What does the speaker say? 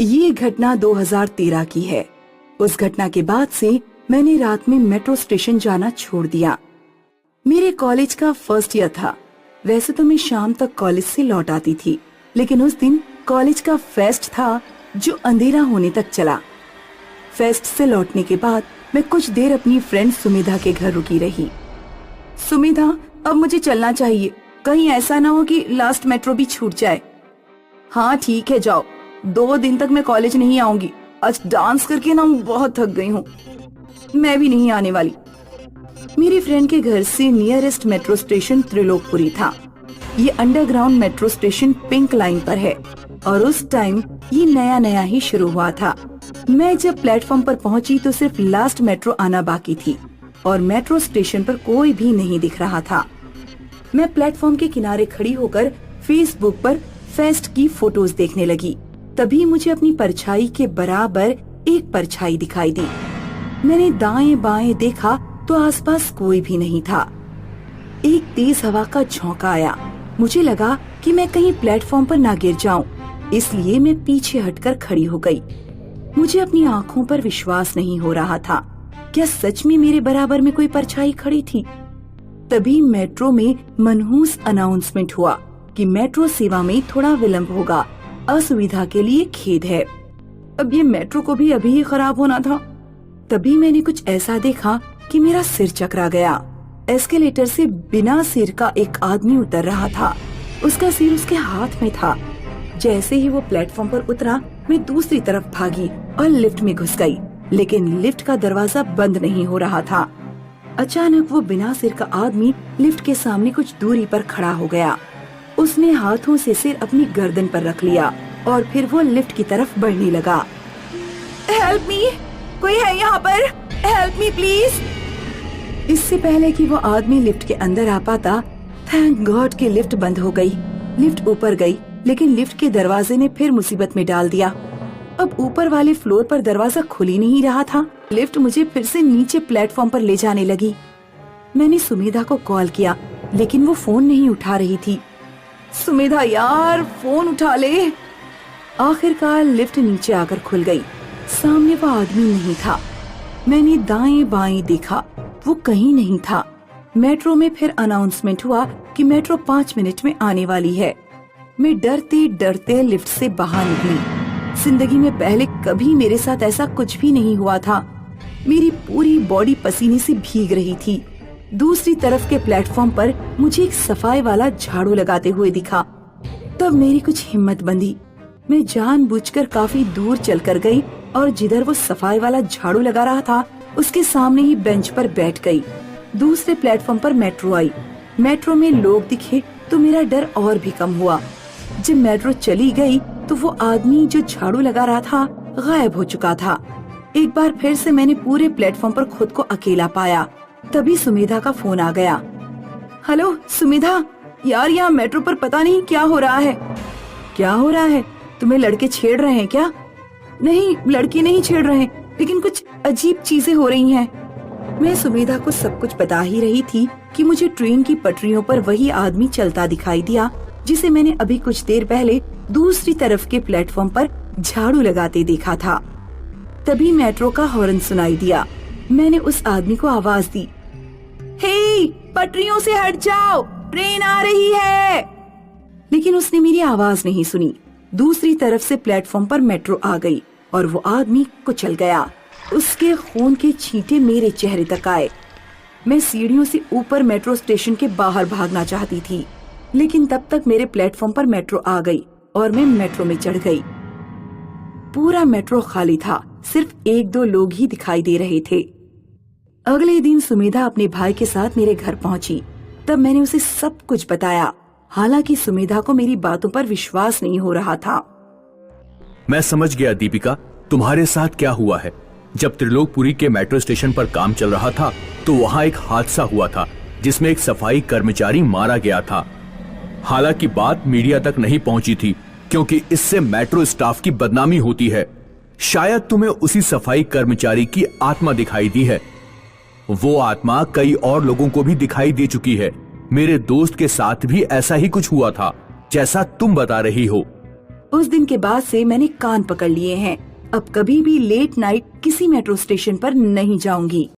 ये घटना 2013 की है। उस घटना के बाद से मैंने रात में मेट्रो स्टेशन जाना छोड़ दिया। मेरे कॉलेज का फर्स्ट ईयर था। वैसे तो मैं शाम तक कॉलेज से लौट आती थी, लेकिन उस दिन कॉलेज का फेस्ट था जो अंधेरा होने तक चला। फेस्ट से लौटने के बाद मैं कुछ देर अपनी फ्रेंड सुमिधा के घर रुकी रही। सुमिधा, अब मुझे चलना चाहिए, कहीं ऐसा ना हो कि लास्ट मेट्रो भी छूट जाए। हाँ ठीक है, जाओ। 2 दिन तक मैं कॉलेज नहीं आऊंगी। आज डांस करके ना बहुत थक गई हूँ। मैं भी नहीं आने वाली। मेरी फ्रेंड के घर से नियरेस्ट मेट्रो स्टेशन त्रिलोकपुरी था। ये underground metro station pink line पर है और उस टाइम ये नया नया ही शुरू हुआ था। मैं जब प्लेटफॉर्म पर पहुंची तो सिर्फ लास्ट मेट्रो आना बाकी थी और मेट्रो स्टेशन पर कोई भी नहीं दिख रहा था। मैं प्लेटफॉर्म के किनारे खड़ी होकर फेसबुक पर फेस्ट की फोटोज देखने लगी। तभी मुझे अपनी परछाई के बराबर एक परछाई दिखाई दी। मैंने दाएं बाएं देखा तो आसपास कोई भी नहीं था। एक तेज हवा का झोंका आया। मुझे लगा कि मैं कहीं प्लेटफॉर्म पर ना गिर जाऊं, इसलिए मैं पीछे हटकर खड़ी हो गई। मुझे अपनी आंखों पर विश्वास नहीं हो रहा था। क्या सच में मेरे बराबर में कोई परछाई खड़ी थी? तभी मेट्रो में मनहूस अनाउंसमेंट हुआ कि मेट्रो सेवा में थोड़ा विलंब होगा, असुविधा के लिए खेद है। अब ये मेट्रो को भी अभी ही खराब होना था। तभी मैंने कुछ ऐसा देखा कि मेरा सिर चकरा गया। एस्केलेटर से बिना सिर का एक आदमी उतर रहा था। उसका सिर उसके हाथ में था। जैसे ही वो प्लेटफॉर्म पर उतरा, मैं दूसरी तरफ भागी और लिफ्ट में घुस गई, लेकिन लिफ्ट का दरवाजा बंद नहीं हो रहा था। अचानक वो बिना सिर का आदमी लिफ्ट के सामने कुछ दूरी पर खड़ा हो गया। उसने हाथों से सिर अपनी गर्दन पर रख लिया और फिर वो लिफ्ट की तरफ बढ़ने लगा। हेल्प मी, कोई है यहाँ पर? Help me please. इससे पहले कि वो आदमी लिफ्ट के अंदर आ पाता, थैंक गॉड कि लिफ्ट बंद हो गई। लिफ्ट ऊपर गई, लेकिन लिफ्ट के दरवाजे ने फिर मुसीबत में डाल दिया। अब ऊपर वाले फ्लोर पर दरवाजा खुल ही नहीं रहा था। लिफ्ट मुझे फिर से नीचे प्लेटफॉर्म पर ले जाने लगी। मैंने सुमिधा को कॉल किया, लेकिन वो फोन नहीं उठा रही थी। सुमिधा यार, फोन उठा ले। आखिरकार लिफ्ट नीचे आकर खुल गई। सामने वो आदमी नहीं था। मैंने दाएं बाएं देखा, वो कहीं नहीं था। मेट्रो में फिर अनाउंसमेंट हुआ कि मेट्रो 5 मिनट में आने वाली है। मैं डरते डरते लिफ्ट से बाहर निकली। जिंदगी में पहले कभी मेरे साथ ऐसा कुछ भी नहीं हुआ था। मेरी पूरी बॉडी पसीने से भीग रही थी। दूसरी तरफ के प्लेटफॉर्म पर मुझे एक सफाई वाला झाड़ू लगाते हुए दिखा। तब मेरी कुछ हिम्मत बंधी। मैं जानबूझकर काफी दूर चलकर गई और जिधर वो सफाई वाला झाड़ू लगा रहा था, उसके सामने ही बेंच पर बैठ गई। दूसरे प्लेटफॉर्म पर मेट्रो आई। मेट्रो में लोग दिखे तो मेरा डर और भी कम हुआ। जब मेट्रो चली गई तो वो आदमी जो झाड़ू लगा रहा था गायब हो चुका था। एक बार फिर से मैंने पूरे प्लेटफॉर्म पर खुद को अकेला पाया। तभी सुमिधा का फोन आ गया। हेलो सुमिधा, यार यहाँ मेट्रो पर पता नहीं क्या हो रहा है। क्या हो रहा है? तुम्हें लड़के छेड़ रहे हैं क्या? नहीं, लड़के नहीं छेड़ रहे, लेकिन कुछ अजीब चीजें हो रही हैं। मैं सुमिधा को सब कुछ बता ही रही थी कि मुझे ट्रेन की पटरियों पर वही आदमी चलता दिखाई दिया जिसे मैंने अभी कुछ देर पहले दूसरी तरफ के प्लेटफॉर्म पर झाड़ू लगाते देखा था। तभी मेट्रो का हॉर्न सुनाई दिया। मैंने उस आदमी को आवाज दी, हे, पटरियों से हट जाओ, ट्रेन आ रही है। लेकिन उसने मेरी आवाज नहीं सुनी। दूसरी तरफ से प्लेटफॉर्म पर मेट्रो आ गई और वो आदमी कुचल गया। उसके खून के छींटे मेरे चेहरे तक आए। मैं सीढ़ियों से ऊपर मेट्रो स्टेशन के बाहर भागना चाहती थी, लेकिन तब तक मेरे प्लेटफॉर्म पर मेट्रो आ गई और मैं मेट्रो में चढ़ गई। पूरा मेट्रो खाली था, सिर्फ 1-2 लोग ही दिखाई दे रहे थे। अगले दिन सुमिधा अपने भाई के साथ मेरे घर पहुंची। तब मैंने उसे सब कुछ बताया। हालांकि सुमिधा को मेरी बातों पर विश्वास नहीं हो रहा था। मैं समझ गया दीपिका, तुम्हारे साथ क्या हुआ है। जब त्रिलोकपुरी के मेट्रो स्टेशन पर काम चल रहा था तो वहाँ एक हादसा हुआ था जिसमें एक सफाई कर्मचारी मारा गया था। हालांकि बात मीडिया तक नहीं पहुंची थी क्योंकि इससे मेट्रो स्टाफ की बदनामी होती है। शायद तुम्हें उसी सफाई कर्मचारी की आत्मा दिखाई दी है। वो आत्मा कई और लोगों को भी दिखाई दे चुकी है। मेरे दोस्त के साथ भी ऐसा ही कुछ हुआ था जैसा तुम बता रही हो। उस दिन के बाद से मैंने कान पकड़ लिए हैं। अब कभी भी लेट नाइट किसी मेट्रो स्टेशन पर नहीं जाऊंगी।